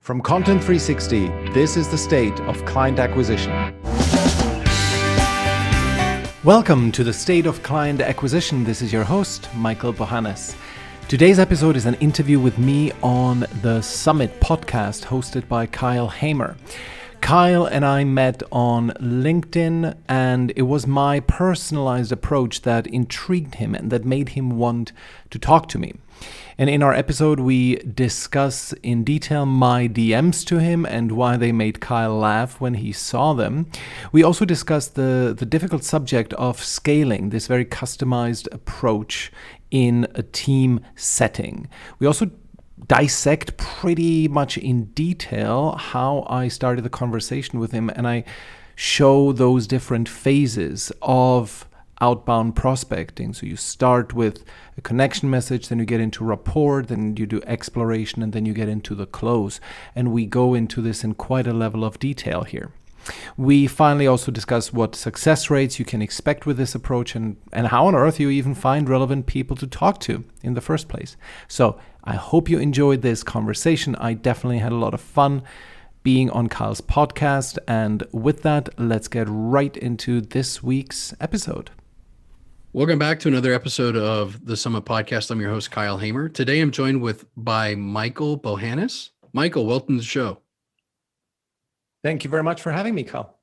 From Content 360, this is the state of client acquisition. Welcome to the State of Client Acquisition. This is your host, Michael Bohannes. Today's episode is an interview with me on the Summit podcast hosted by Kyle Hamer. Kyle and I met on LinkedIn, and it was my personalized approach that intrigued him and that made him want to talk to me. And in our episode, we discuss in detail my DMs to him and why they made Kyle laugh when he saw them. We also discuss the difficult subject of scaling, this very customized approach in a team setting. We also dissect pretty much in detail how I started the conversation with him, and I show those different phases of outbound prospecting. So you start with a connection message, then you get into rapport, then you do exploration, and then you get into the close. And we go into this in quite a level of detail here. We finally also discuss what success rates you can expect with this approach and how on earth you even find relevant people to talk to in the first place. So I hope you enjoyed this conversation. I definitely had a lot of fun being on Kyle's podcast. And with that, let's get right into this week's episode. Welcome back to another episode of the Summit Podcast. I'm your host, Kyle Hamer. Today, I'm joined by Michael Bohannes. Michael, welcome to the show. Thank you very much for having me, Kyle.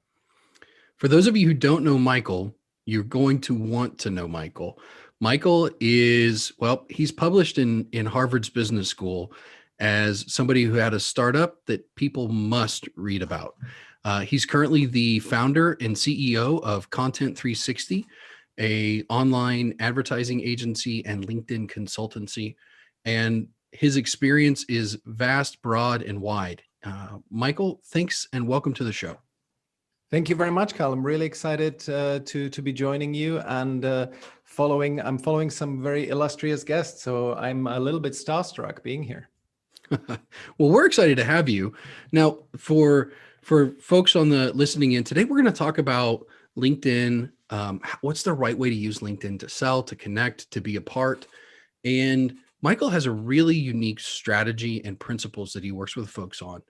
For those of you who don't know Michael, you're going to want to know Michael. Michael is, he's published in Harvard's Business School as somebody who had a startup that people must read about. He's currently the founder and CEO of Content 360, a online advertising agency and LinkedIn consultancy. And his experience is vast, broad, and wide. Michael, thanks and welcome to the show. Thank you very much, Kyle. I'm really excited to be joining you and I'm following some very illustrious guests. So I'm a little bit starstruck being here. Well, we're excited to have you. Now, for folks on the listening in today, we're going to talk about LinkedIn. What's the right way to use LinkedIn to sell, to connect, to be a part? And Michael has a really unique strategy and principles that he works with folks on.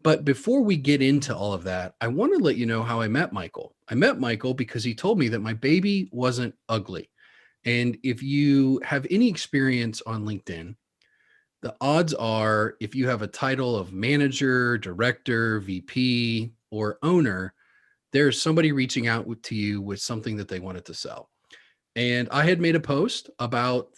But before we get into all of that, I want to let you know how I met Michael. I met Michael because he told me that my baby wasn't ugly. And if you have any experience on LinkedIn, the odds are if you have a title of manager, director, VP, or owner, there's somebody reaching out to you with something that they wanted to sell. And I had made a post about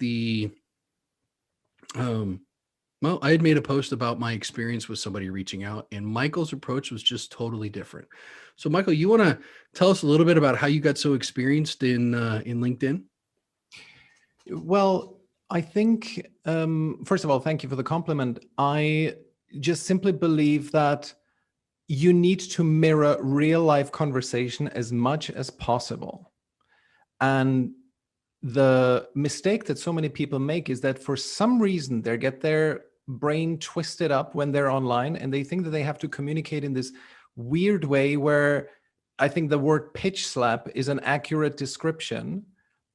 my experience with somebody reaching out, and Michael's approach was just totally different. So Michael, you want to tell us a little bit about how you got so experienced in LinkedIn? Well, I think, first of all, thank you for the compliment. I just simply believe that you need to mirror real life conversation as much as possible. And the mistake that so many people make is that for some reason they get their brain twisted up when they're online and they think that they have to communicate in this weird way where I think the word pitch slap is an accurate description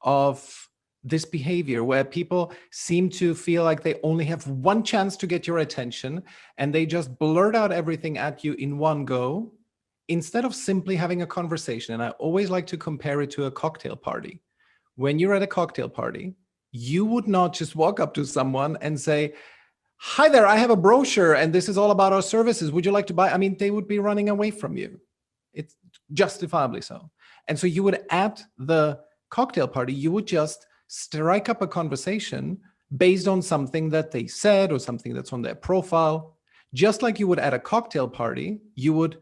of this behavior where people seem to feel like they only have one chance to get your attention and they just blurt out everything at you in one go instead of simply having a conversation. And I always like to compare it to a cocktail party. When you're at a cocktail party, you would not just walk up to someone and say, "Hi there, I have a brochure and this is all about our services. Would you like to buy?" I mean, they would be running away from you. It's justifiably so. And so you would, at the cocktail party, you would just strike up a conversation based on something that they said or something that's on their profile. Just like you would at a cocktail party, you would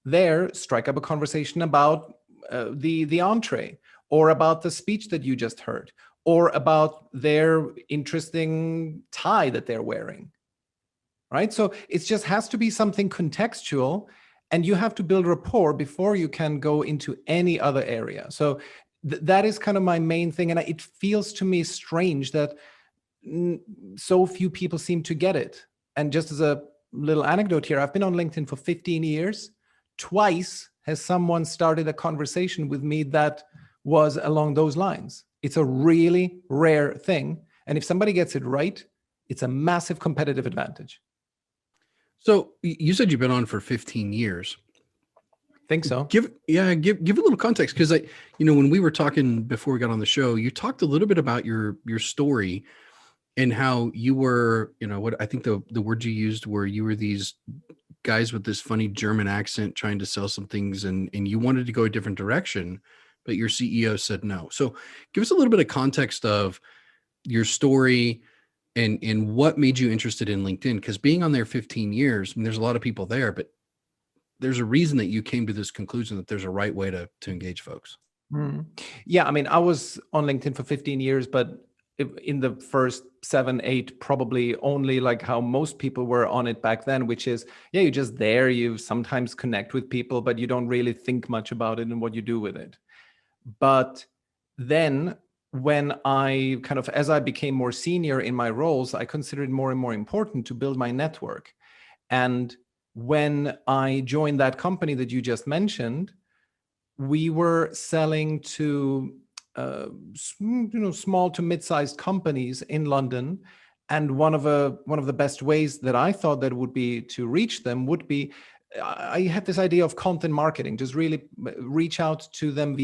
there strike up a conversation about the entree, or about the speech that you just heard, or about their interesting tie that they're wearing, right? So it just has to be something contextual, and you have to build rapport before you can go into any other area. So that is kind of my main thing. And it feels to me strange that so few people seem to get it. And just as a little anecdote here, I've been on LinkedIn for 15 years. Twice has someone started a conversation with me that was along those lines. It's a really rare thing. And if somebody gets it right, it's a massive competitive advantage. So you said you've been on for 15 years. Think so. Give a little context, because when we were talking before we got on the show, you talked a little bit about your story and how you were, what I think the word you used were, you were these guys with this funny German accent trying to sell some things, and you wanted to go a different direction, but your CEO said no. So give us a little bit of context of your story and what made you interested in LinkedIn, because being on there 15 years, I mean, there's a lot of people there, but there's a reason that you came to this conclusion that there's a right way to engage folks. Yeah, I mean, I was on LinkedIn for 15 years, but in the first 7, 8, probably only like how most people were on it back then, which is, yeah, you're just there. You sometimes connect with people, but you don't really think much about it and what you do with it. But then when I kind of, as I became more senior in my roles, I considered it more and more important to build my network. And when I joined that company that you just mentioned, we were selling to small to mid-sized companies in London, and one of the best ways that I thought that would be to reach them would be, I had this idea of content marketing, just really reach out to them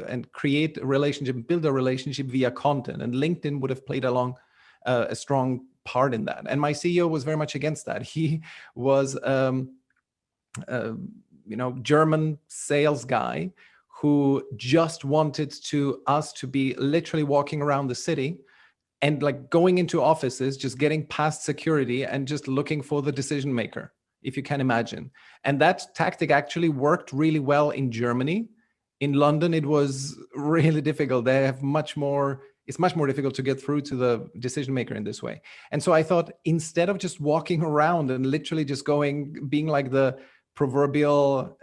and create a relationship, build a relationship via content, and LinkedIn would have played along a strong part in that. And my CEO was very much against that. He was German sales guy who just wanted us to be literally walking around the city and like going into offices, just getting past security and just looking for the decision maker, if you can imagine. And that tactic actually worked really well in Germany. In London, it was really difficult. It's much more difficult to get through to the decision maker in this way. And so I thought, instead of just walking around and literally just being like the proverbial,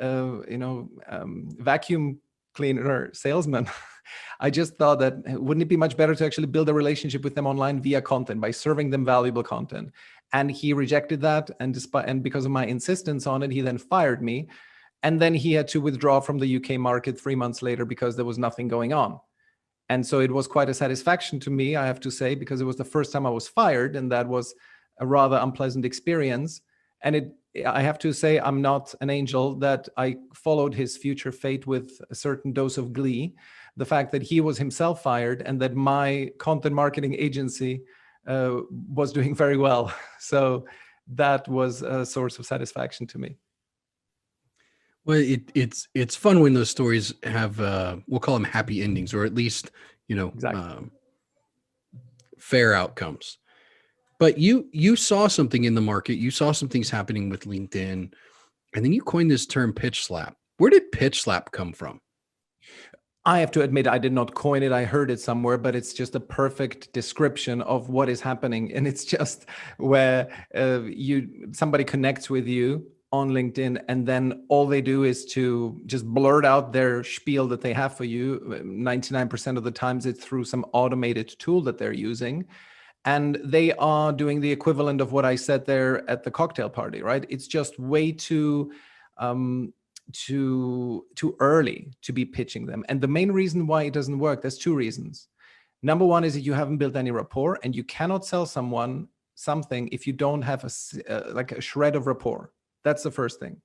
vacuum cleaner salesman, I just thought that wouldn't it be much better to actually build a relationship with them online via content, by serving them valuable content? And he rejected that, and because of my insistence on it, he then fired me. And then he had to withdraw from the UK market 3 months later because there was nothing going on. And so it was quite a satisfaction to me, I have to say, because it was the first time I was fired, and that was a rather unpleasant experience. And I have to say, I'm not an angel, that I followed his future fate with a certain dose of glee. The fact that he was himself fired and that my content marketing agency was doing very well. So that was a source of satisfaction to me. Well, it's fun when those stories have we'll call them happy endings, or at least Exactly. Fair outcomes. But you saw something in the market, you saw some things happening with LinkedIn, and then you coined this term pitch slap. Where did pitch slap come from? I have to admit, I did not coin it. I heard it somewhere, but it's just a perfect description of what is happening. And it's just where somebody connects with you on LinkedIn, and then all they do is to just blurt out their spiel that they have for you. 99% of the times it's through some automated tool that they're using. And they are doing the equivalent of what I said there at the cocktail party, right? It's just way too early to be pitching them. And the main reason why it doesn't work, there's 2 reasons. Number one is that you haven't built any rapport, and you cannot sell someone something if you don't have a shred of rapport. That's the first thing.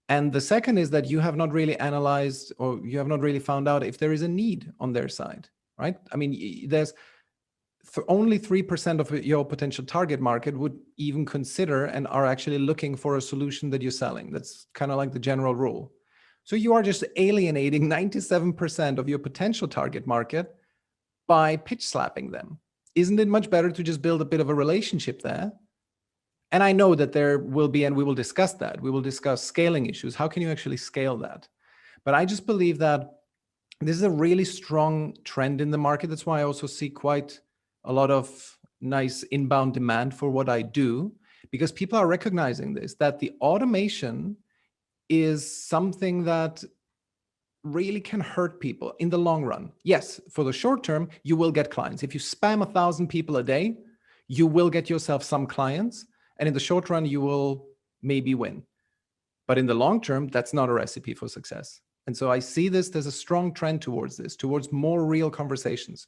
And the second is that you have not really analyzed, or you have not really found out if there is a need on their side, right? I mean, there's only 3% of your potential target market would even consider and are actually looking for a solution that you're selling. That's kind of like the general rule. So you are just alienating 97% of your potential target market by pitch slapping them. Isn't it much better to just build a bit of a relationship there? And I know that there will be, and we will discuss that. We will discuss scaling issues. How can you actually scale that? But I just believe that this is a really strong trend in the market. That's why I also see quite a lot of nice inbound demand for what I do, because people are recognizing this, that the automation is something that really can hurt people in the long run. Yes, for the short term, you will get clients. If you spam 1,000 people a day, you will get yourself some clients. And in the short run, you will maybe win. But in the long term, that's not a recipe for success. And so I see this, there's a strong trend towards this, towards more real conversations.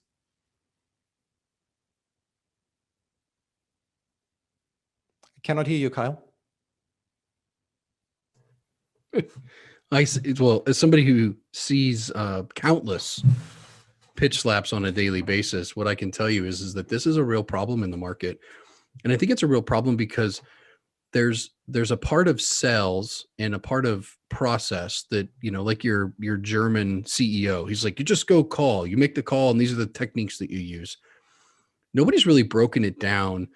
I cannot hear you, Kyle. Well, as somebody who sees countless pitch slaps on a daily basis, what I can tell you is that this is a real problem in the market. And I think it's a real problem because there's a part of sales and a part of process that, like your German CEO, he's like, you just go call, you make the call, and these are the techniques that you use. Nobody's really broken it down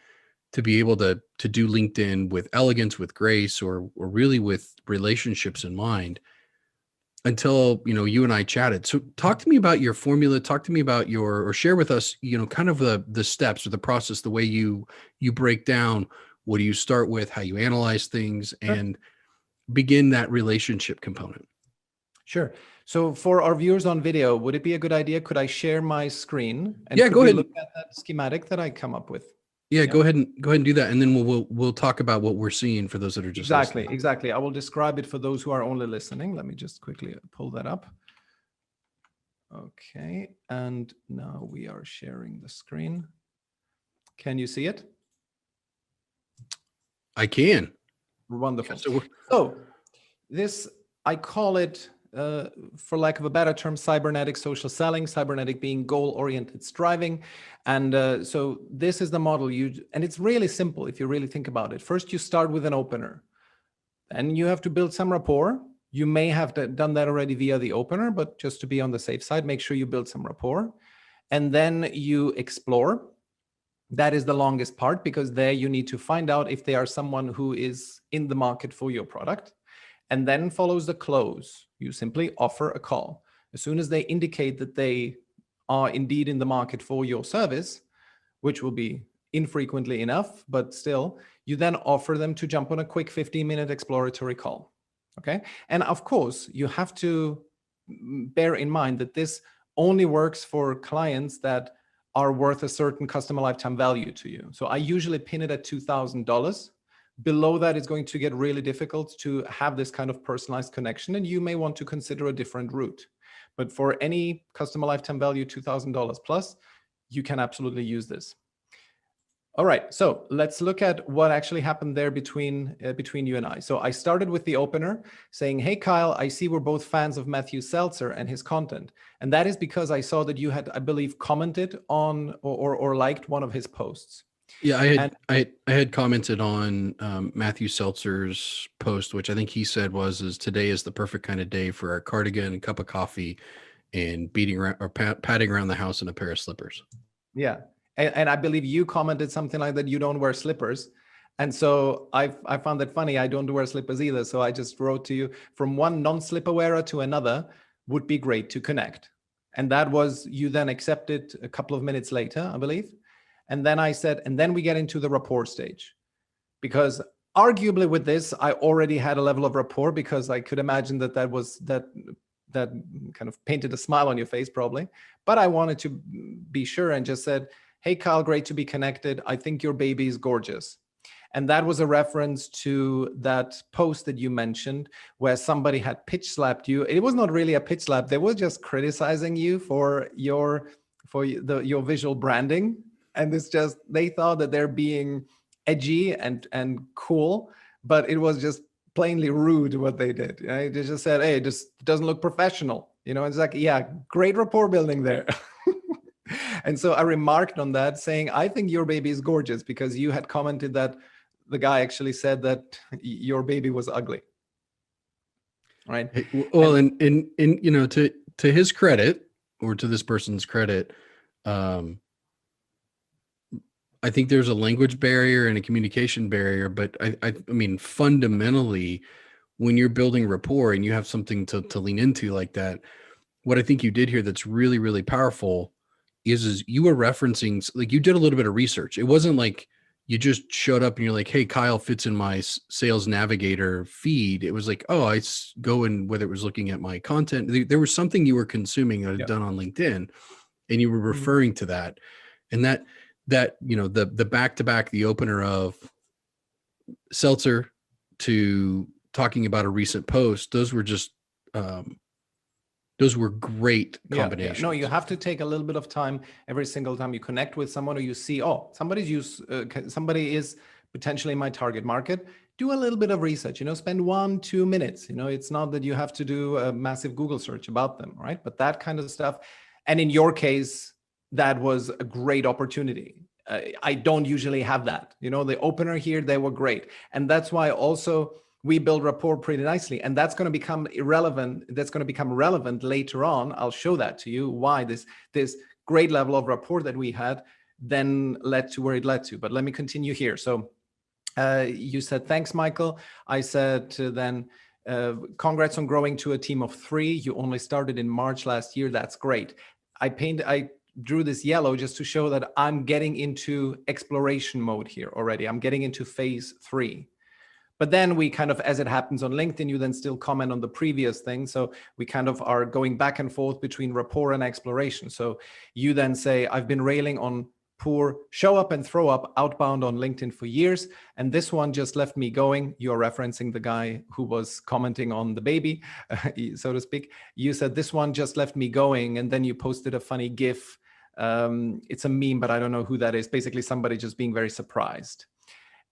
to be able to do LinkedIn with elegance, with grace, or really with relationships in mind until, you and I chatted. So talk to me about your formula, talk to me about or share with us, kind of the steps or the process, the way you break down, what do you start with, how you analyze things, and begin that relationship component. Sure. So for our viewers on video, would it be a good idea? Could I share my screen? And Yeah, could go we ahead. look at that schematic that I come up with? Yeah, go ahead and do that, and then we'll talk about what we're seeing for those that are just listening. Exactly. I will describe it for those who are only listening. Let me just quickly pull that up. Okay, and now we are sharing the screen. Can you see it? I can. Wonderful. So this, I call it, for lack of a better term, cybernetic social selling, cybernetic being goal-oriented striving. And so this is the model and it's really simple if you really think about it. First, you start with an opener, and you have to build some rapport. You may have done that already via the opener, but just to be on the safe side, make sure you build some rapport. And then you explore. That is the longest part, because there you need to find out if they are someone who is in the market for your product. And then follows the close. You simply offer a call. As soon as they indicate that they are indeed in the market for your service, which will be infrequently enough, but still, you then offer them to jump on a quick 15-minute exploratory call. Okay. And of course, you have to bear in mind that this only works for clients that are worth a certain customer lifetime value to you. So I usually pin it at $2,000. Below that, it's going to get really difficult to have this kind of personalized connection, and you may want to consider a different route. But for any customer lifetime value, $2,000 plus, you can absolutely use this. All right, so let's look at what actually happened there between you and I. So I started with the opener saying, hey, Kyle, I see we're both fans of Matthew Seltzer and his content. And that is because I saw that you had, I believe, commented on or liked one of his posts. Yeah, I had commented on Matthew Seltzer's post, which I think he said is today is the perfect kind of day for a cardigan, a cup of coffee, and beating around or patting around the house in a pair of slippers. Yeah. And I believe you commented something like that. You don't wear slippers. And so I found that funny. I don't wear slippers either. So I just wrote to you, from one non-slipper wearer to another would be great to connect. And that was, you then accepted a couple of minutes later, I believe. And then I said, and then we get into the rapport stage, because arguably with this, I already had a level of rapport, because I could imagine that that kind of painted a smile on your face probably. But I wanted to be sure and just said, hey, Kyle, great to be connected. I think your baby is gorgeous. And that was a reference to that post that you mentioned where somebody had pitch slapped you. It was not really a pitch slap. They were just criticizing you for your visual branding. And it's just, they thought that they're being edgy and cool, but it was just plainly rude what they did. Right? They just said, hey, it just doesn't look professional. It's like, yeah, great rapport building there. And so I remarked on that saying, I think your baby is gorgeous, because you had commented that the guy actually said that your baby was ugly. Right. Well, and to his credit, or to this person's credit, I think there's a language barrier and a communication barrier, but I mean, fundamentally, when you're building rapport and you have something to lean into like that, what I think you did here that's really, really powerful is you were referencing, like, you did a little bit of research. It wasn't like you just showed up and you're like, hey, Kyle fits in my sales navigator feed. It was like, oh, I go in, whether it was looking at my content, there was something you were consuming that had done on LinkedIn, and you were referring to that. And that the back-to-back, the opener of Seltzer to talking about a recent post, those were just those were great combinations. No, you have to take a little bit of time every single time you connect with someone, or you see, oh, somebody is potentially my target market. do a little bit of research, spend 1-2 minutes. It's not that you have to do a massive Google search about them, right? But that kind of stuff. And in your case, that was a great opportunity. I don't usually have that. The opener here, they were great. And that's why also we build rapport pretty nicely. And that's going to become irrelevant. That's going to become relevant later on. I'll show that to you, why this great level of rapport that we had then led to where it led to. But let me continue here. So you said, thanks, Michael. I said then, congrats on growing to a team of 3. You only started in March last year. That's great. I drew this yellow just to show that I'm getting into exploration mode here already. I'm getting into phase 3. But then we kind of, as it happens on LinkedIn, you then still comment on the previous thing. So we kind of are going back and forth between rapport and exploration. So you then say, I've been railing on poor show up and throw up outbound on LinkedIn for years. And this one just left me going. You're referencing the guy who was commenting on the baby, so to speak. You said, this one just left me going. And then you posted a funny GIF. It's a meme, but I don't know who that is. Basically somebody just being very surprised.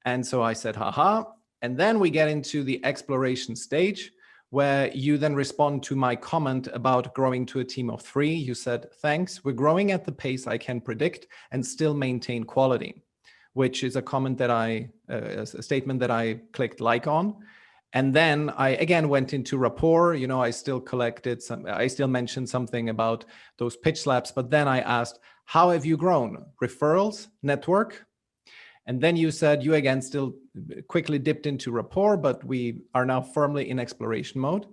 And so I said, haha. And then we get into the exploration stage, where you then respond to my comment about growing to a team of 3. You said, thanks, we're growing at the pace I can predict and still maintain quality, which is a comment that a statement that I clicked like on. And then I again went into rapport. I still I still mentioned something about those pitch slaps, but then I asked, how have you grown? Referrals, network? And then you said, you again still quickly dipped into rapport, but we are now firmly in exploration mode.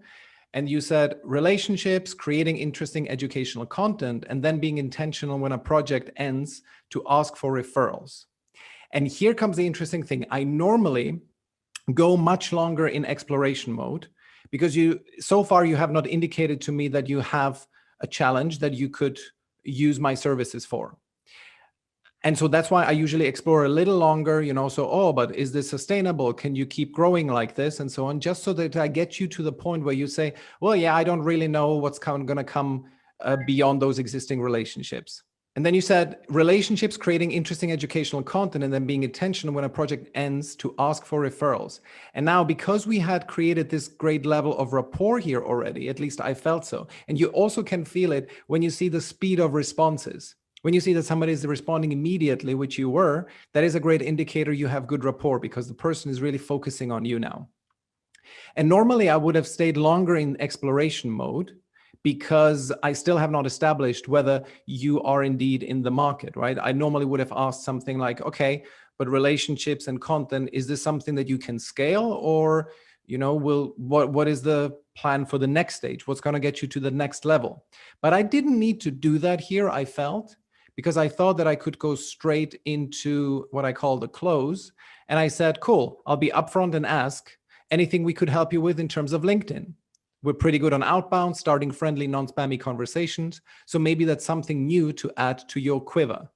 And you said, relationships, creating interesting educational content, and then being intentional when a project ends to ask for referrals. And here comes the interesting thing. I normally go much longer in exploration mode because so far you have not indicated to me that you have a challenge that you could use my services for. And so that's why I usually explore a little longer, but is this sustainable? Can you keep growing like this? And so on, just so that I get you to the point where you say, well, yeah, I don't really know what's going to come beyond those existing relationships. And then you said, relationships, creating interesting educational content, and then being intentional when a project ends to ask for referrals. And now, because we had created this great level of rapport here already, at least I felt so. And you also can feel it when you see the speed of responses. When you see that somebody is responding immediately, which you were, that is a great indicator you have good rapport because the person is really focusing on you now. And normally I would have stayed longer in exploration mode because I still have not established whether you are indeed in the market, right? I normally would have asked something like, okay, but relationships and content, is this something that you can scale? Or, what is the plan for the next stage? What's going to get you to the next level? But I didn't need to do that here, I felt, because I thought that I could go straight into what I call the close. And I said, cool, I'll be upfront and ask anything we could help you with in terms of LinkedIn. We're pretty good on outbound, starting friendly, non-spammy conversations. So maybe that's something new to add to your quiver.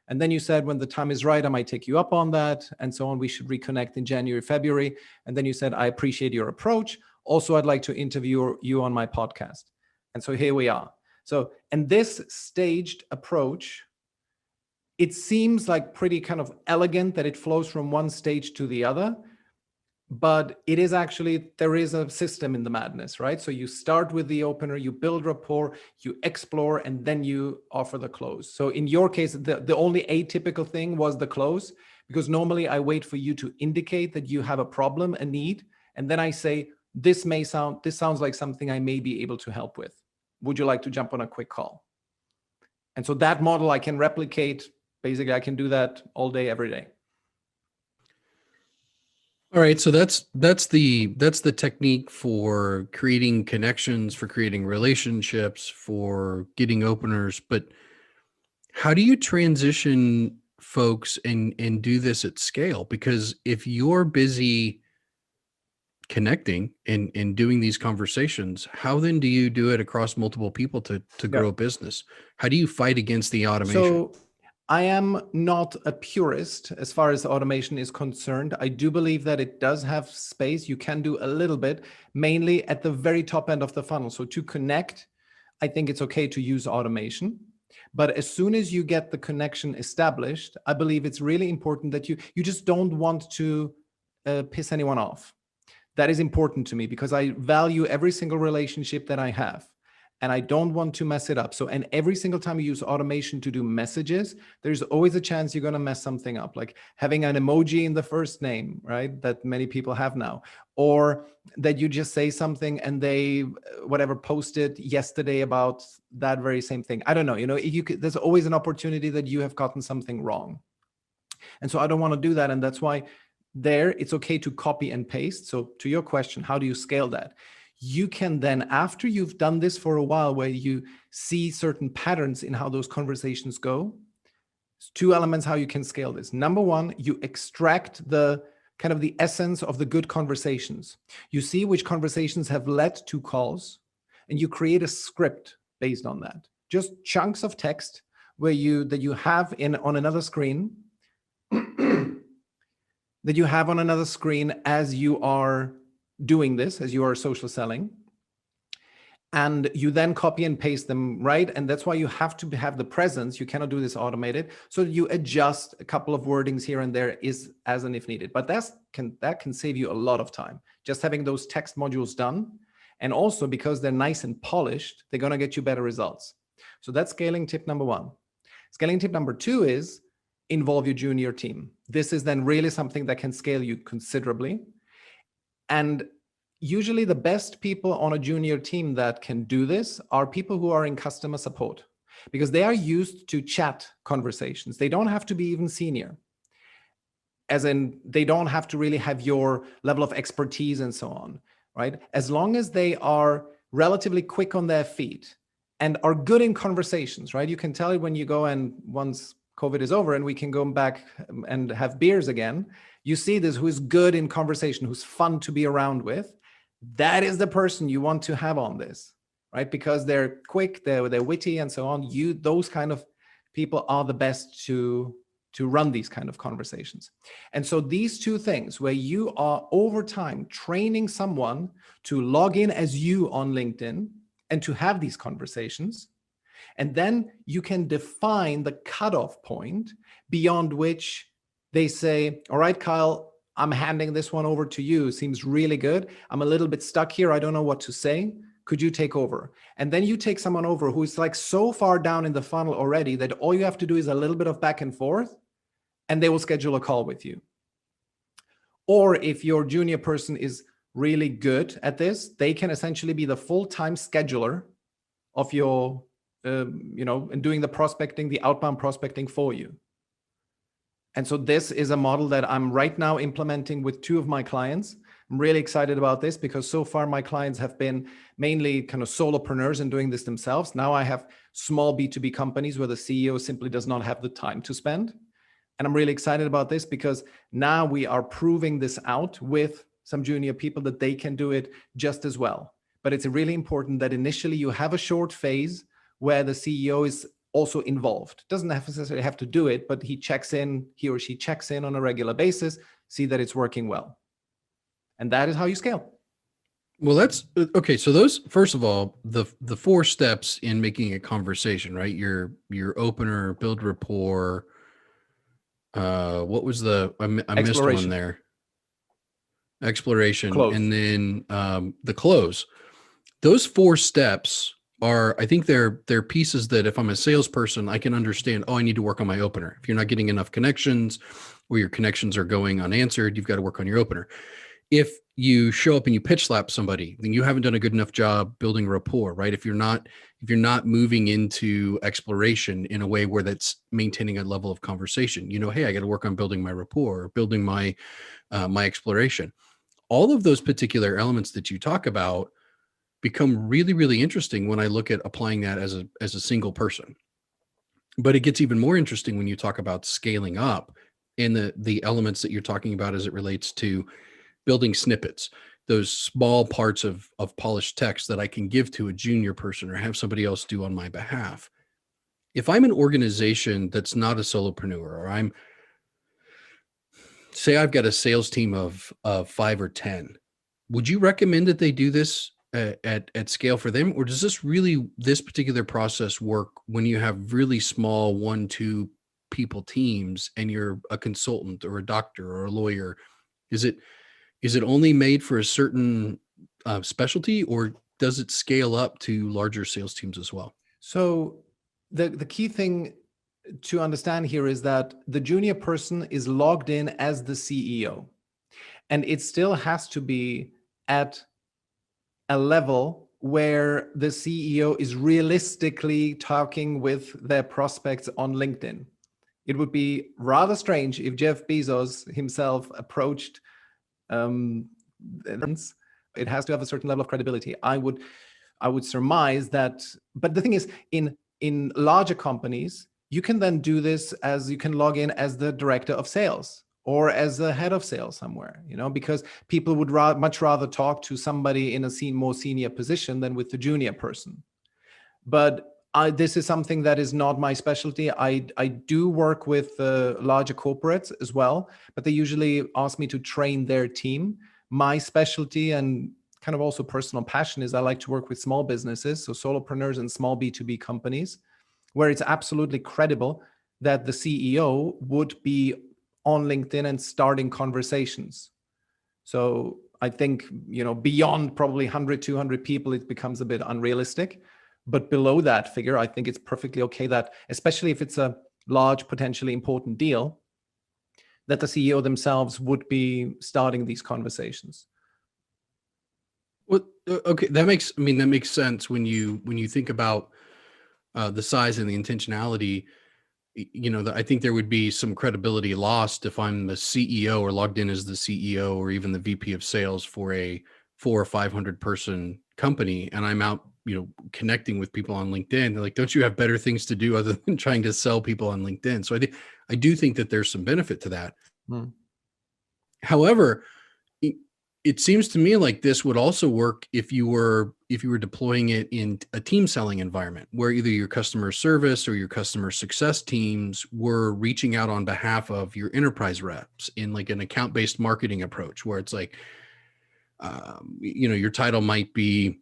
And then you said, when the time is right, I might take you up on that and so on. We should reconnect in January, February. And then you said, I appreciate your approach. Also, I'd like to interview you on my podcast. And so here we are. So, and this staged approach, it seems like pretty kind of elegant that it flows from one stage to the other, but it is actually, there is a system in the madness, right? So you start with the opener, you build rapport, you explore, and then you offer the close. So in your case, the only atypical thing was the close, because normally I wait for you to indicate that you have a problem, a need, and then I say, this sounds like something I may be able to help with. Would you like to jump on a quick call? And so that model I can replicate. Basically, I can do that all day, every day. All right, so that's the technique for creating connections, for creating relationships, for getting openers. But how do you transition folks and do this at scale? Because if you're busy connecting and doing these conversations, how then do you do it across multiple people to grow a business? How do you fight against the automation? So I am not a purist as far as automation is concerned. I do believe that it does have space. You can do a little bit, mainly at the very top end of the funnel. So to connect, I think it's okay to use automation. But as soon as you get the connection established, I believe it's really important that you just don't want to piss anyone off. That is important to me because I value every single relationship that I have and I don't want to mess it up. So, and every single time you use automation to do messages, there's always a chance you're going to mess something up, like having an emoji in the first name, right? That many people have now, or that you just say something and they, whatever, posted yesterday about that very same thing. I don't know, there's always an opportunity that you have gotten something wrong. And so I don't want to do that. And that's why it's okay to copy and paste. So to your question, how do you scale that? You can then, after you've done this for a while, where you see certain patterns in how those conversations go, two elements how you can scale this. Number one, you extract the kind of the essence of the good conversations. You see which conversations have led to calls, and you create a script based on that. Just chunks of text that you have on another screen, that you have on another screen as you are doing this, as you are social selling. And you then copy and paste them, right? And that's why you have to have the presence. You cannot do this automated. So you adjust a couple of wordings here and there is as and if needed. But that can save you a lot of time. Just having those text modules done. And also because they're nice and polished, they're going to get you better results. So that's scaling tip number one. Scaling tip number two is involve your junior team. This is then really something that can scale you considerably. And usually the best people on a junior team that can do this are people who are in customer support, because they are used to chat conversations. They don't have to be even senior, as in they don't have to really have your level of expertise and so on, right? As long as they are relatively quick on their feet and are good in conversations, right? You can tell it when you go, and once COVID is over and we can go back and have beers again, you see this, who is good in conversation, who's fun to be around with. That is the person you want to have on this, right? Because they're quick, they're witty and so on. Those kind of people are the best to run these kind of conversations. And so these two things, where you are over time training someone to log in as you on LinkedIn and to have these conversations, and then you can define the cutoff point beyond which they say, all right, Kyle, I'm handing this one over to you. Seems really good. I'm a little bit stuck here. I don't know what to say. Could you take over? And then you take someone over who's like so far down in the funnel already that all you have to do is a little bit of back and forth, and they will schedule a call with you. Or if your junior person is really good at this, they can essentially be the full-time scheduler of your, and doing the prospecting, the outbound prospecting for you. And so this is a model that I'm right now implementing with two of my clients. I'm really excited about this because so far my clients have been mainly kind of solopreneurs and doing this themselves. Now I have small B2B companies where the CEO simply does not have the time to spend. And I'm really excited about this because now we are proving this out with some junior people that they can do it just as well. But it's really important that initially you have a short phase where the CEO is also involved. Doesn't necessarily have to do it, but he or she checks in on a regular basis, see that it's working well. And that is how you scale. Well, that's okay. So those, first of all, the 4 steps in making a conversation, right? Your opener, build rapport. What was I missed one there. Exploration. Close. And then the close. Those 4 steps are, I think they're pieces that if I'm a salesperson, I can understand, I need to work on my opener. If you're not getting enough connections or your connections are going unanswered, you've got to work on your opener. If you show up and you pitch slap somebody, then you haven't done a good enough job building rapport, right? If you're not moving into exploration in a way where that's maintaining a level of conversation, hey, I got to work on building my rapport, or building my exploration. All of those particular elements that you talk about become really, really interesting when I look at applying that as a single person. But it gets even more interesting when you talk about scaling up in the elements that you're talking about as it relates to building snippets, those small parts of polished text that I can give to a junior person or have somebody else do on my behalf. If I'm an organization that's not a solopreneur, or say I've got a sales team of 5 or 10, would you recommend that they do this at scale for them? Or does this particular process work when you have really small 1-2 people teams and you're a consultant or a doctor or a lawyer Is it only made for a certain specialty, or does it scale up to larger sales teams as well? So the key thing to understand here is that the junior person is logged in as the CEO, and it still has to be at a level where the CEO is realistically talking with their prospects on LinkedIn. It would be rather strange if Jeff Bezos himself approached. It has to have a certain level of credibility. I would surmise that. But the thing is, in larger companies, you can then do this as you can log in as the director of sales or as the head of sales somewhere, because people would much rather talk to somebody in a more senior position than with the junior person. But this is something that is not my specialty. I do work with larger corporates as well, but they usually ask me to train their team. My specialty and kind of also personal passion is I like to work with small businesses, so solopreneurs and small B2B companies, where it's absolutely credible that the CEO would be on LinkedIn and starting conversations. So I think, beyond probably 100, 200 people, it becomes a bit unrealistic. But below that figure, I think it's perfectly okay that, especially if it's a large, potentially important deal, that the CEO themselves would be starting these conversations. Well, okay, that makes sense when you think about the size and the intentionality. I think there would be some credibility lost if I'm the CEO or logged in as the CEO or even the VP of sales for a 400 or 500 person company, and I'm out, connecting with people on LinkedIn. They're like, don't you have better things to do other than trying to sell people on LinkedIn? So I do think that there's some benefit to that. However, it seems to me like this would also work if you were deploying it in a team selling environment where either your customer service or your customer success teams were reaching out on behalf of your enterprise reps in like an account-based marketing approach, where it's like, your title might be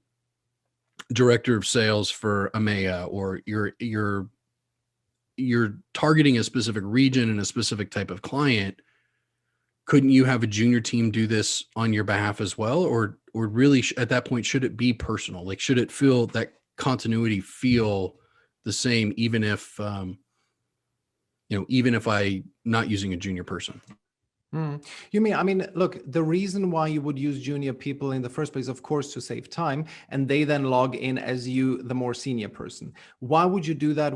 director of sales for EMEA, or you're targeting a specific region and a specific type of client. Couldn't you have a junior team do this on your behalf as well? Or really at that point, should it be personal? Like, should it feel that continuity feel the same, even if I not using a junior person? You mean, look, the reason why you would use junior people in the first place, of course, to save time, and they then log in as you, the more senior person. Why would you do that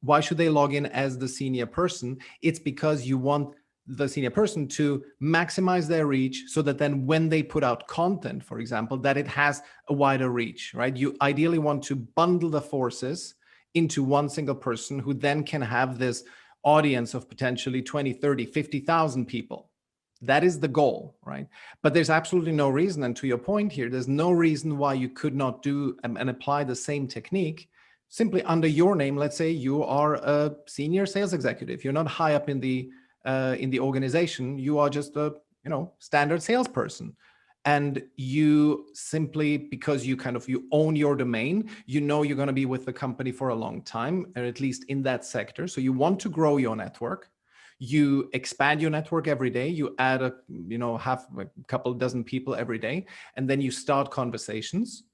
why should they log in as the senior person? It's because you want the senior person to maximize their reach so that then when they put out content, for example, that it has a wider reach, right? You ideally want to bundle the forces into one single person who then can have this audience of potentially 20, 30, 50,000 people. That is the goal, right? But there's absolutely no reason, and to your point here, there's no reason why you could not do and apply the same technique simply under your name. Let's say you are a senior sales executive. You're not high up in the organization. You are just a standard salesperson. And you simply, because you own your domain, you're going to be with the company for a long time, or at least in that sector. So you want to grow your network. You expand your network every day. You add a couple dozen people every day, and then you start conversations.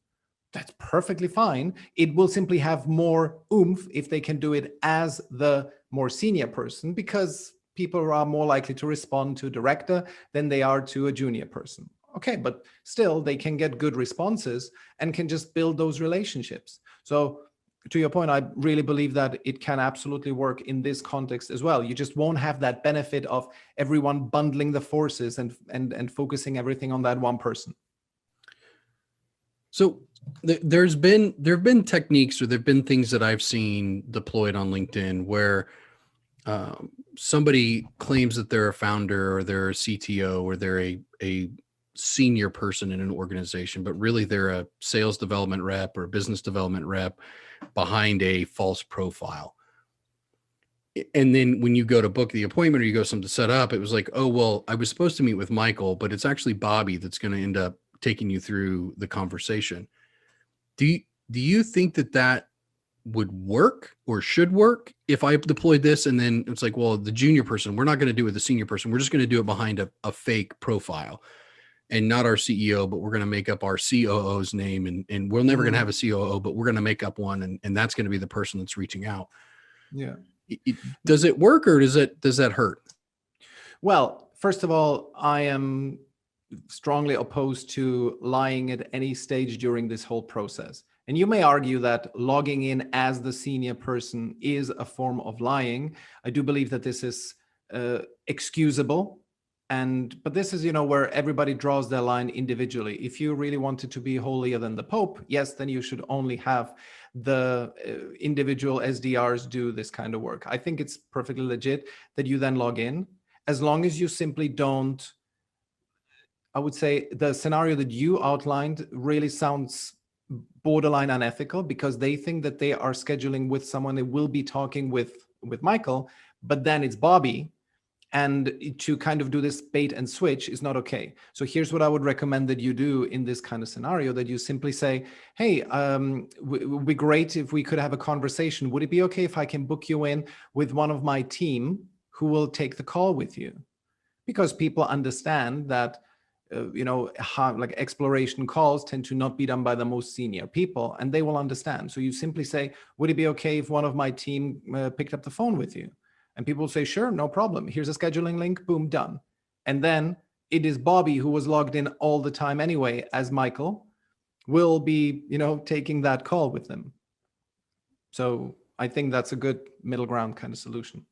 That's perfectly fine. It will simply have more oomph if they can do it as the more senior person, because people are more likely to respond to a director than they are to a junior person. Okay, but still they can get good responses and can just build those relationships. So to your point, I really believe that it can absolutely work in this context as well. You just won't have that benefit of everyone bundling the forces and focusing everything on that one person. So there have been techniques, or there've been things that I've seen deployed on LinkedIn where somebody claims that they're a founder or they're a CTO or they're a senior person in an organization, but really they're a sales development rep or a business development rep behind a false profile. And then when you go to book the appointment or you go something to set up, it was like, oh, well, I was supposed to meet with Michael, but it's actually Bobby that's going to end up taking you through the conversation. Do you think that would work or should work if I deployed this. And then it's like, well, the junior person, we're not going to do it with the senior person. We're just going to do it behind a fake profile and not our CEO, but we're going to make up our COO's name, and we're never going to have a COO, but we're going to make up one. And that's going to be the person that's reaching out. Yeah. Does it work, or does that hurt? Well, first of all, I am strongly opposed to lying at any stage during this whole process. And you may argue that logging in as the senior person is a form of lying. I do believe that this is excusable. But this is, where everybody draws their line individually. If you really wanted to be holier than the Pope, yes, then you should only have the individual SDRs do this kind of work. I think it's perfectly legit that you then log in, as long as you simply don't. I would say the scenario that you outlined really sounds borderline unethical, because they think that they are scheduling with someone, they will be talking with Michael, but then it's Bobby. And to kind of do this bait and switch is not okay. So here's what I would recommend that you do in this kind of scenario, that you simply say, hey, it would be great if we could have a conversation. Would it be okay if I can book you in with one of my team who will take the call with you? Because people understand that like exploration calls tend to not be done by the most senior people, and they will understand. So you simply say, would it be okay if one of my team picked up the phone with you? And people will say, sure, no problem. Here's a scheduling link, boom, done. And then it is Bobby, who was logged in all the time anyway, as Michael, will be, taking that call with them. So I think that's a good middle ground kind of solution.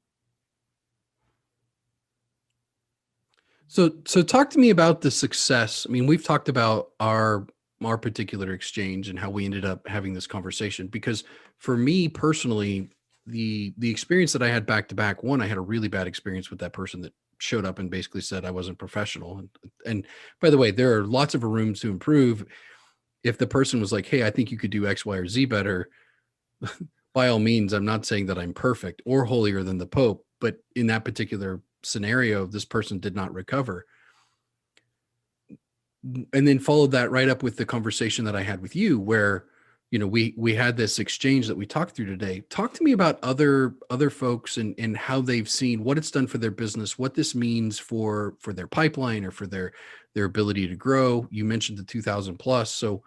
So talk to me about the success. I mean, we've talked about our particular exchange and how we ended up having this conversation, because for me personally, the experience that I had back to back, one, I had a really bad experience with that person that showed up and basically said I wasn't professional. And by the way, there are lots of rooms to improve. If the person was like, hey, I think you could do X, Y, or Z better, by all means, I'm not saying that I'm perfect or holier than the Pope, but in that particular scenario, this person did not recover. And then followed that right up with the conversation that I had with you, where, we had this exchange that we talked through today. Talk to me about other folks and how they've seen what it's done for their business, what this means for their pipeline or for their ability to grow. You mentioned the 2,000 plus. So,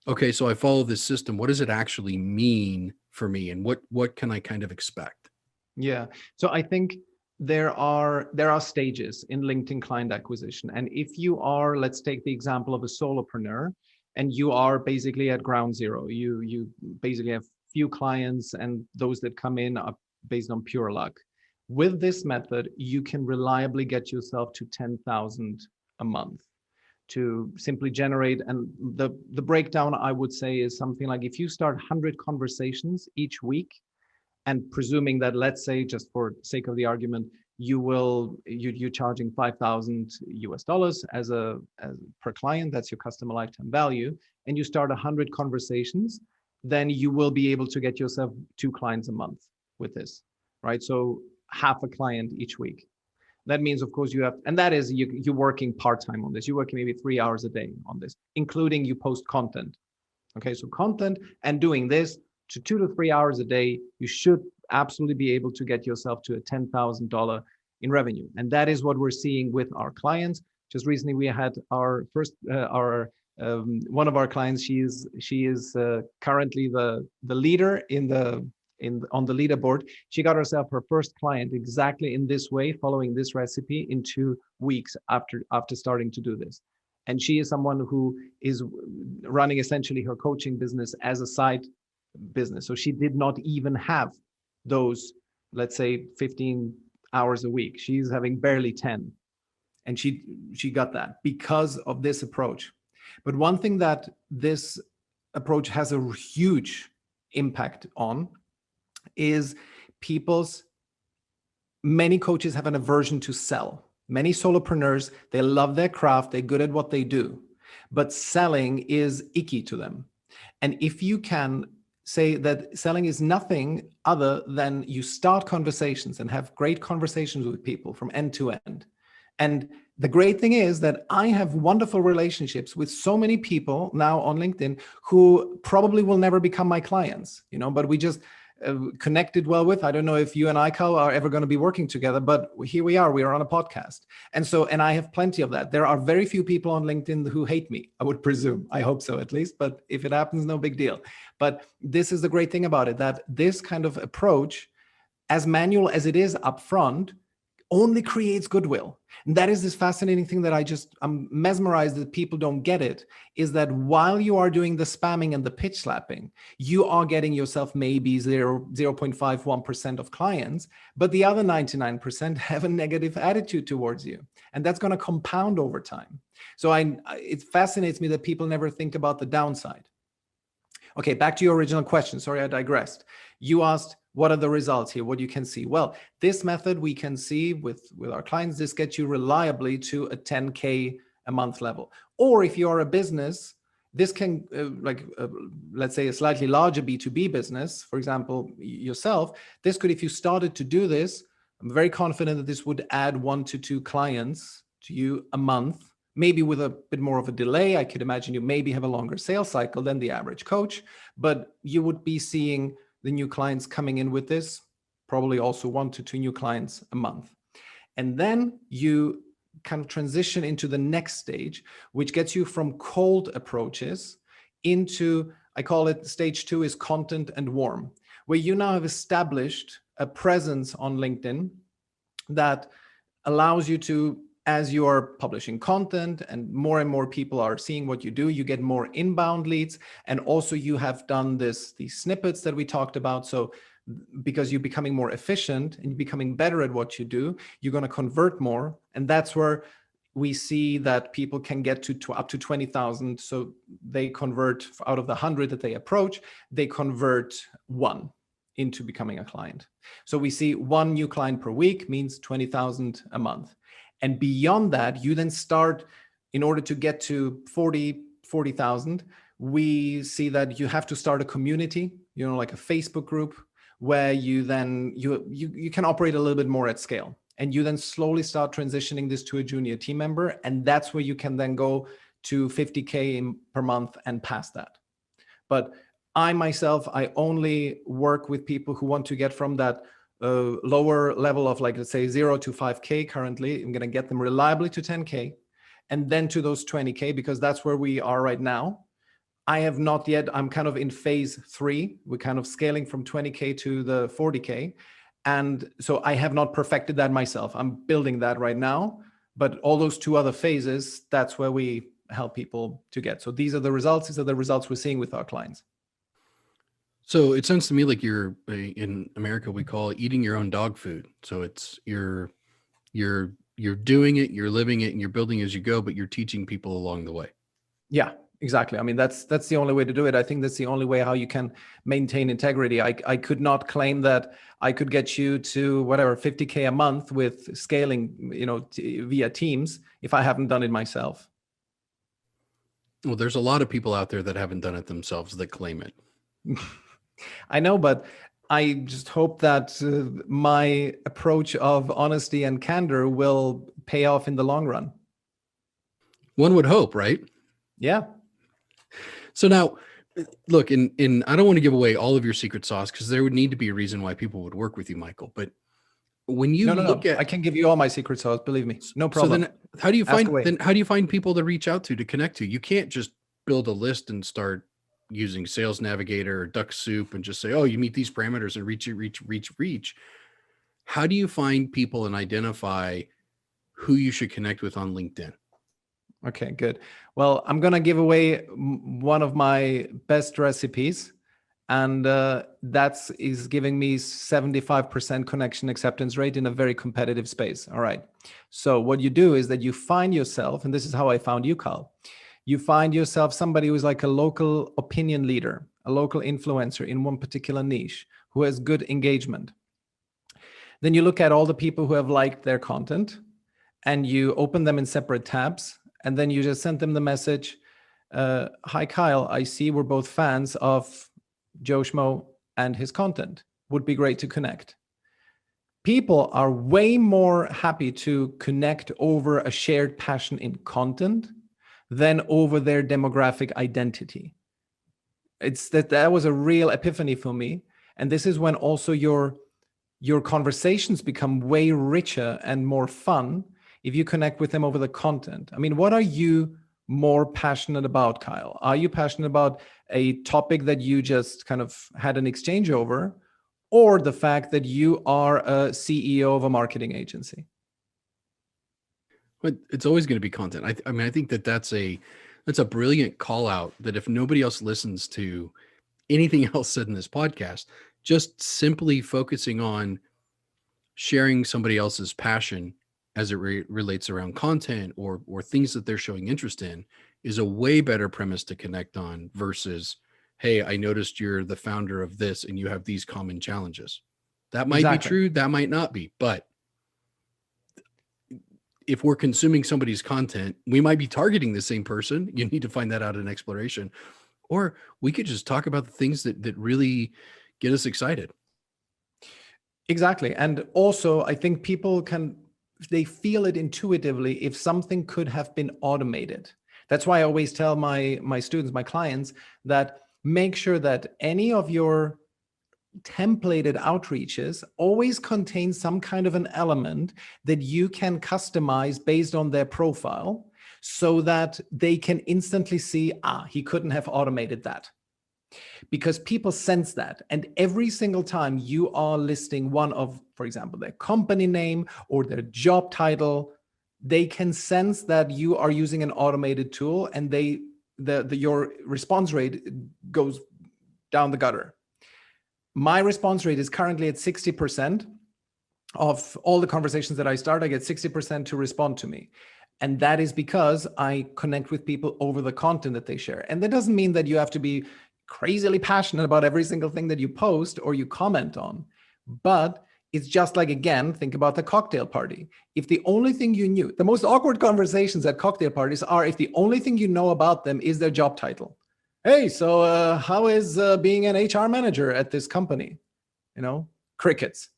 okay, so I follow this system. What does it actually mean for me, and what can I kind of expect? Yeah. So I think there are stages in LinkedIn client acquisition. And if you are, let's take the example of a solopreneur, and you are basically at ground zero, you basically have few clients, and those that come in are based on pure luck. With this method, you can reliably get yourself to 10,000 a month to simply generate. And the breakdown, I would say, is something like, if you start 100 conversations each week, and presuming that, let's say, just for sake of the argument, you're charging $5,000 as per client, that's your customer lifetime value, and you start 100 conversations, then you will be able to get yourself 2 clients a month with this, right? So half a client each week. That means, of course, you have, and that is you're working part-time on this. You're working maybe 3 hours a day on this, including you post content. Okay, so content and doing this to 2 to 3 hours a day, you should absolutely be able to get yourself to a $10,000 in revenue. And that is what we're seeing with our clients. Just recently, we had our first, one of our clients. She is currently the leader on the leaderboard. She got herself her first client exactly in this way, following this recipe, in 2 weeks after starting to do this. And she is someone who is running essentially her coaching business as a side business. So she did not even have those, let's say, 15 hours a week. She's having barely 10. And she got that because of this approach. But one thing that this approach has a huge impact on is many coaches have an aversion to sell. Many solopreneurs, they love their craft, they're good at what they do, but selling is icky to them. And if you can say that selling is nothing other than you start conversations and have great conversations with people from end to end, and the great thing is that I have wonderful relationships with so many people now on LinkedIn who probably will never become my clients, but we just connected well with. I don't know if you and I, Kyle, are ever going to be working together, but here we are on a podcast. And I have plenty of that. There are very few people on LinkedIn who hate me, I would presume. I hope so, at least. But if it happens, no big deal. But this is the great thing about it, that this kind of approach, as manual as it is upfront, only creates goodwill. And that is this fascinating thing that I'm mesmerized that people don't get it, is that while you are doing the spamming and the pitch slapping, you are getting yourself maybe 0.51% of clients, but the other 99% have a negative attitude towards you. And that's going to compound over time. So it fascinates me that people never think about the downside. Okay, back to your original question. Sorry, I digressed. You asked, what are the results here? What you can see? Well, this method we can see with our clients, this gets you reliably to a 10K a month level. Or if you're a business, this can, let's say a slightly larger B2B business, for example, yourself, this could, if you started to do this, I'm very confident that this would add 1 to 2 clients to you a month, maybe with a bit more of a delay. I could imagine you maybe have a longer sales cycle than the average coach, but you would be seeing the new clients coming in with this, probably also 1 to 2 new clients a month. And then you kind of transition into the next stage, which gets you from cold approaches into, I call it stage 2 is content and warm, where you now have established a presence on LinkedIn that allows you to, as you are publishing content and more people are seeing what you do, you get more inbound leads. And also you have done these snippets that we talked about. So because you're becoming more efficient and you're becoming better at what you do, you're going to convert more. And that's where we see that people can get to up to 20,000. So they convert out of the 100 that they approach, they convert 1 into becoming a client. So we see 1 new client per week means 20,000 a month. And beyond that, you then start, in order to get to 40,000, we see that you have to start a community, like a Facebook group, where you then, you can operate a little bit more at scale. And you then slowly start transitioning this to a junior team member. And that's where you can then go to 50K per month and past that. But I myself, I only work with people who want to get from that lower level of, like, let's say 0 to 5K currently. I'm going to get them reliably to 10K and then to those 20K, because that's where we are right now. I have not yet, I'm kind of in phase 3. We're kind of scaling from 20K to the 40K. And so I have not perfected that myself. I'm building that right now, but all those 2 other phases, that's where we help people to get. So these are the results. These are the results we're seeing with our clients. So it sounds to me like you're, in America, we call it eating your own dog food. So it's you're doing it, you're living it, and you're building as you go, but you're teaching people along the way. Yeah, exactly. I mean, that's the only way to do it. I think that's the only way how you can maintain integrity. I could not claim that I could get you to whatever 50K a month with scaling, via Teams if I haven't done it myself. Well, there's a lot of people out there that haven't done it themselves that claim it. I know, but I just hope that my approach of honesty and candor will pay off in the long run. One would hope, right? Yeah. So now, look, I don't want to give away all of your secret sauce, because there would need to be a reason why people would work with you, Michael. But when you look at, I can give you all my secret sauce. Believe me, no problem. So then, how do you find people to reach out to connect to? You can't just build a list and start using Sales Navigator or Duck Soup and just say, oh, you meet these parameters and reach. How do you find people and identify who you should connect with on LinkedIn? Okay, good. Well, I'm going to give away one of my best recipes, and that is giving me 75% connection acceptance rate in a very competitive space. All right. So what you do is that you find yourself, and this is how I found you, Carl. You find yourself somebody who's like a local opinion leader, a local influencer in one particular niche who has good engagement. Then you look at all the people who have liked their content and you open them in separate tabs. And then you just send them the message, hi, Kyle, I see we're both fans of Joe Schmo and his content. Would be great to connect. People are way more happy to connect over a shared passion in content than over their demographic identity. It's that was a real epiphany for me. And this is when also your conversations become way richer and more fun if you connect with them over the content. I mean, what are you more passionate about, Kyle? Are you passionate about a topic that you just kind of had an exchange over, or the fact that you are a CEO of a marketing agency? But it's always going to be content. I mean, I think that's a brilliant call out, that if nobody else listens to anything else said in this podcast, just simply focusing on sharing somebody else's passion as it relates around content or things that they're showing interest in is a way better premise to connect on versus, hey, I noticed you're the founder of this and you have these common challenges. That might be true, that might not be, but if we're consuming somebody's content, we might be targeting the same person. You need to find that out in exploration, or we could just talk about the things that really get us excited. Exactly. And also, I think people they feel it intuitively if something could have been automated. That's why I always tell my students, my clients, that make sure that any of your templated outreaches always contain some kind of an element that you can customize based on their profile, so that they can instantly see, he couldn't have automated that. Because people sense that. And every single time you are listing one of, for example, their company name or their job title, they can sense that you are using an automated tool, and your response rate goes down the gutter. My response rate is currently at 60%. Of all the conversations that I start, I get 60% to respond to me. And that is because I connect with people over the content that they share. And that doesn't mean that you have to be crazily passionate about every single thing that you post or you comment on. But it's just like, again, think about the cocktail party. If the only thing you knew, the most awkward conversations at cocktail parties are if the only thing you know about them is their job title. Hey, so how is being an HR manager at this company? Crickets.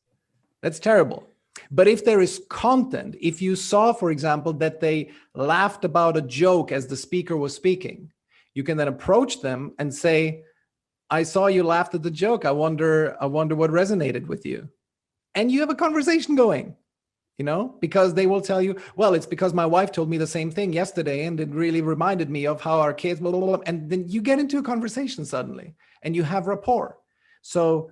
That's terrible. But if there is content, if you saw, for example, that they laughed about a joke as the speaker was speaking, you can then approach them and say, I saw you laughed at the joke. I wonder what resonated with you. And you have a conversation going, because they will tell you, well, it's because my wife told me the same thing yesterday and it really reminded me of how our kids, blah, blah, blah. And then you get into a conversation suddenly and you have rapport. So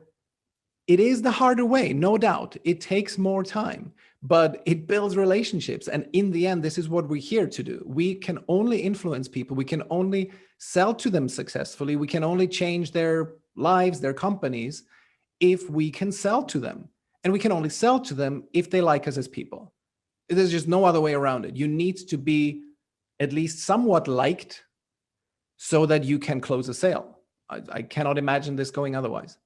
it is the harder way, no doubt. It takes more time, but it builds relationships. And in the end, this is what we're here to do. We can only influence people. We can only sell to them successfully. We can only change their lives, their companies, if we can sell to them. And we can only sell to them if they like us as people. There's just no other way around it. You need to be at least somewhat liked so that you can close a sale. I cannot imagine this going otherwise.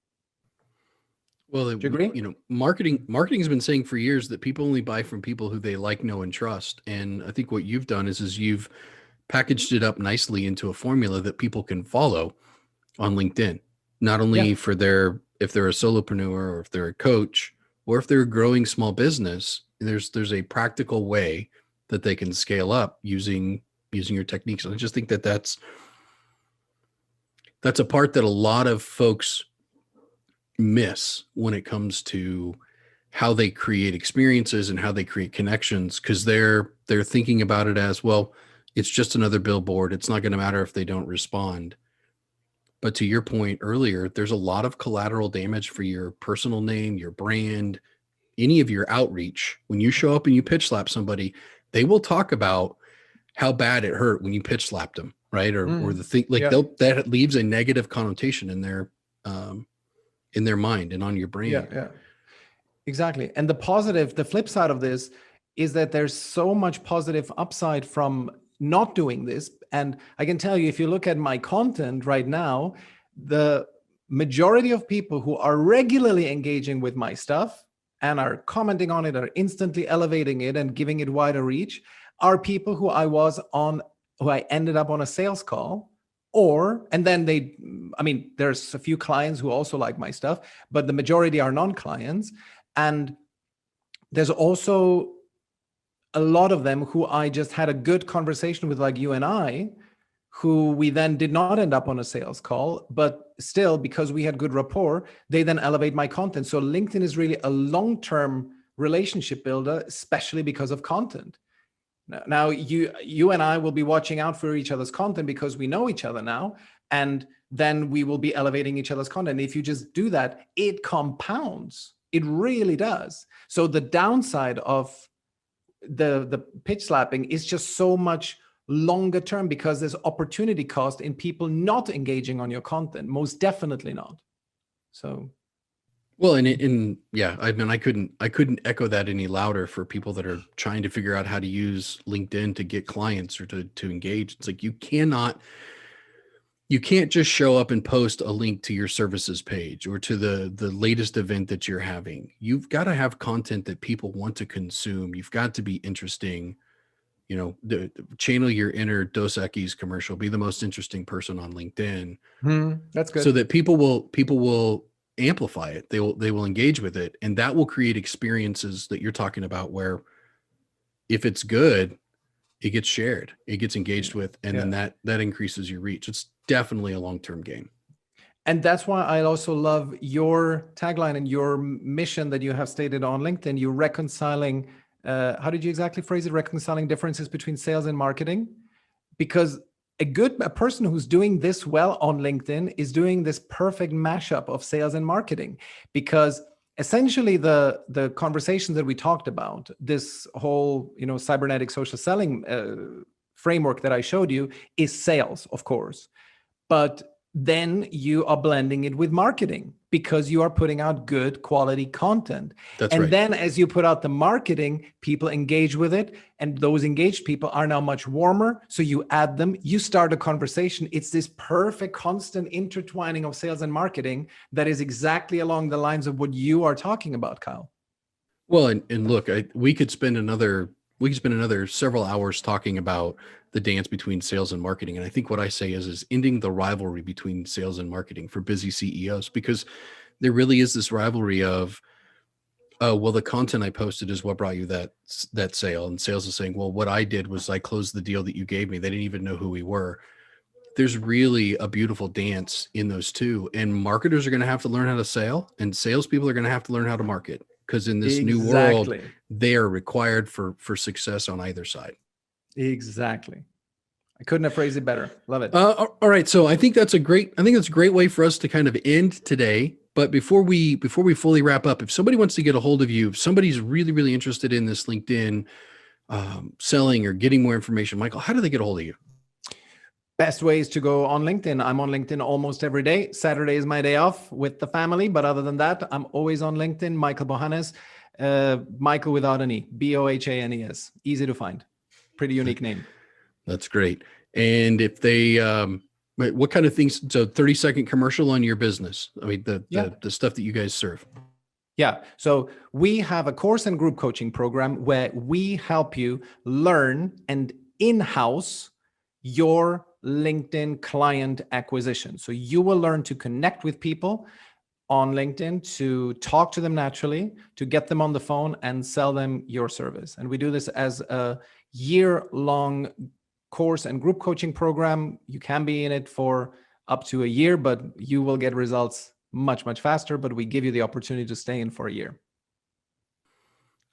Well, do you agree? Marketing has been saying for years that people only buy from people who they like, know, and trust. And I think what you've done is you've packaged it up nicely into a formula that people can follow on LinkedIn, not only for if they're a solopreneur or if they're a coach or if they're a growing small business, there's a practical way that they can scale up using your techniques. And I just think that's a part that a lot of folks miss when it comes to how they create experiences and how they create connections, because they're thinking about it as, well, it's just another billboard. It's not going to matter if they don't respond. But to your point earlier, there's a lot of collateral damage for your personal name, your brand, any of your outreach. When you show up and you pitch slap somebody, they will talk about how bad it hurt when you pitch slapped them, right? Or the thing that leaves a negative connotation in their mind and on your brain. Yeah, exactly. And the flip side of this is that there's so much positive upside from not doing this. And I can tell you, if you look at my content right now, the majority of people who are regularly engaging with my stuff and are commenting on it, are instantly elevating it and giving it wider reach, are people who I ended up on a sales call. And then there's a few clients who also like my stuff, but the majority are non-clients. And there's also a lot of them who I just had a good conversation with, like you and I, who we then did not end up on a sales call, but still, because we had good rapport, they then elevate my content. So LinkedIn is really a long-term relationship builder, especially because of content. Now, you and I will be watching out for each other's content because we know each other now, and then we will be elevating each other's content. If you just do that, it compounds. It really does. So the downside of the pitch slapping is just so much longer term because there's opportunity cost in people not engaging on your content. Most definitely not. So. Well, and yeah, I mean, I couldn't echo that any louder for people that are trying to figure out how to use LinkedIn to get clients or to engage. It's like you can't just show up and post a link to your services page or to the latest event that you're having. You've got to have content that people want to consume. You've got to be interesting. Channel your inner Dos Equis commercial. Be the most interesting person on LinkedIn. That's good. So that people will amplify it. They will engage with it, and that will create experiences that you're talking about where if it's good, it gets shared, it gets engaged with, and then that increases your reach. It's definitely a long-term game. And that's why I also love your tagline and your mission that you have stated on LinkedIn. You're reconciling, how did you exactly phrase it? Reconciling differences between sales and marketing. Because a person who's doing this well on LinkedIn is doing this perfect mashup of sales and marketing, because essentially the conversations that we talked about, this whole cybernetic social selling framework that I showed you is sales, of course, but then you are blending it with marketing because you are putting out good quality content. That's right. Then as you put out the marketing, people engage with it. And those engaged people are now much warmer. So you add them, you start a conversation. It's this perfect constant intertwining of sales and marketing that is exactly along the lines of what you are talking about, Kyle. Well, and look, we could spend another several hours talking about the dance between sales and marketing. And I think what I say is ending the rivalry between sales and marketing for busy CEOs, because there really is this rivalry of, oh, well, the content I posted is what brought you that sale. And sales is saying, well, what I did was I closed the deal that you gave me. They didn't even know who we were. There's really a beautiful dance in those two. And marketers are going to have to learn how to sell, and salespeople are going to have to learn how to market. Because in this new world, they are required for success on either side. Exactly. I couldn't have phrased it better. Love it. All right. So I think that's a great way for us to kind of end today. But before we fully wrap up, if somebody wants to get a hold of you, if somebody's really, really interested in this LinkedIn selling or getting more information, Michael, how do they get a hold of you? Best way is to go on LinkedIn. I'm on LinkedIn almost every day. Saturday is my day off with the family. But other than that, I'm always on LinkedIn. Michael Bohannes, Michael without an E, Bohanes. Easy to find. Pretty unique name. That's great. And if they, what kind of things, so 30-second commercial on your business. I mean, the stuff that you guys serve. Yeah. So we have a course and group coaching program where we help you learn and in-house your LinkedIn client acquisition. So you will learn to connect with people on LinkedIn, to talk to them naturally, to get them on the phone and sell them your service. And we do this as a year-long course and group coaching program. You can be in it for up to a year, but you will get results much, much faster. But we give you the opportunity to stay in for a year.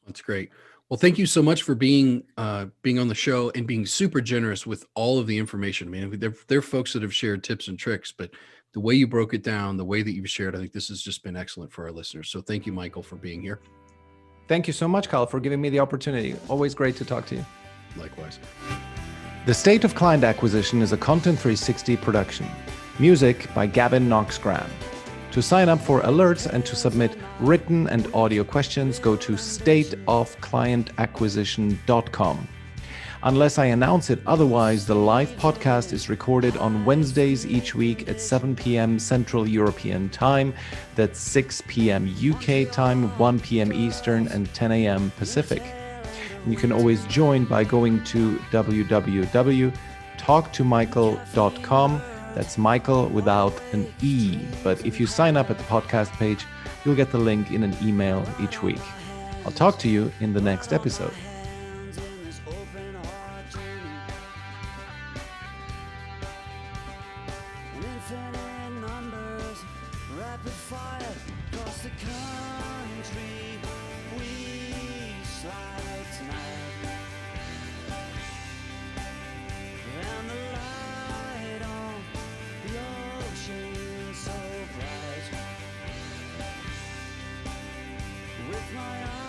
That's great. Well, thank you so much for being on the show and being super generous with all of the information. I mean, there are folks that have shared tips and tricks, but the way you broke it down, the way that you've shared, I think this has just been excellent for our listeners. So thank you, Michael, for being here. Thank you so much, Kyle, for giving me the opportunity. Always great to talk to you. Likewise. The State of Client Acquisition is a Content 360 production. Music by Gavin Knox-Graham. To sign up for alerts and to submit written and audio questions, go to stateofclientacquisition.com. Unless I announce it otherwise, the live podcast is recorded on Wednesdays each week at 7 p.m. Central European Time. That's 6 p.m. UK time, 1 p.m. Eastern, and 10 a.m. Pacific. And you can always join by going to www.talktomichael.com. That's Michael without an E. But if you sign up at the podcast page, you'll get the link in an email each week. I'll talk to you in the next episode. With my eyes